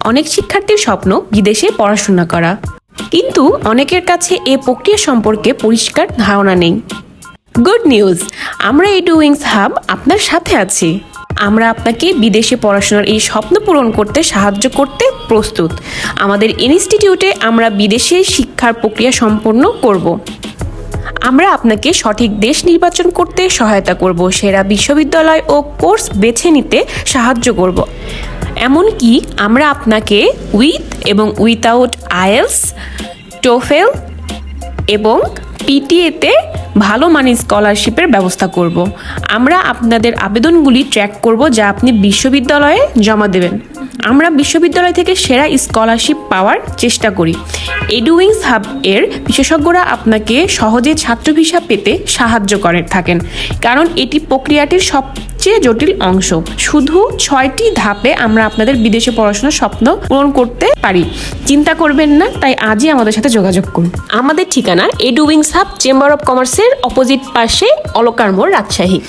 অনেক শিক্ষার্থীর স্বপ্ন বিদেশে পড়াশোনা করা, কিন্তু অনেকের কাছে এই প্রক্রিয়া সম্পর্কে পরিষ্কার ধারণা নেই। গুড নিউজ, আমরা এডুউইংস হাব আপনার সাথে আছি। আমরা আপনাকে বিদেশে পড়াশোনার এই স্বপ্ন পূরণ করতে সাহায্য করতে প্রস্তুত। আমাদের ইনস্টিটিউটে আমরা বিদেশে শিক্ষার প্রক্রিয়া সম্পন্ন করব। আমরা আপনাকে সঠিক দেশ নির্বাচন করতে সহায়তা করব, সেরা বিশ্ববিদ্যালয় ও কোর্স বেছে নিতে সাহায্য করব। এমনকি আমরা আপনাকে উইথ এবং উইথাউট আইএলস, টোফেল এবং পিটিএতে ভালো মানের স্কলারশিপের ব্যবস্থা করব। আমরা আপনাদের আবেদনগুলি ট্র্যাক করব যা আপনি বিশ্ববিদ্যালয়ে জমা দেবেন। আমরা বিশ্ববিদ্যালয় থেকে সেরা স্কলারশিপ পাওয়ার চেষ্টা করি। এডুউইংস হাব এর বিশেষজ্ঞরা আপনাকে সহজে ছাত্র ভিসা পেতে সাহায্য করে থাকেন, কারণ এটি প্রক্রিয়াটির সবচেয়ে জটিল অংশ। শুধু 6টি ধাপে আমরা আপনাদের বিদেশে পড়াশোনার স্বপ্ন পূরণ করতে পারি। চিন্তা করবেন না, তাই আজই আমাদের সাথে যোগাযোগ করুন। আমাদের ঠিকানা এডুউইংস হাব, চেম্বার অফ কমার্সের অপোজিট পাশে, অলকার মোড়, রাজশাহী।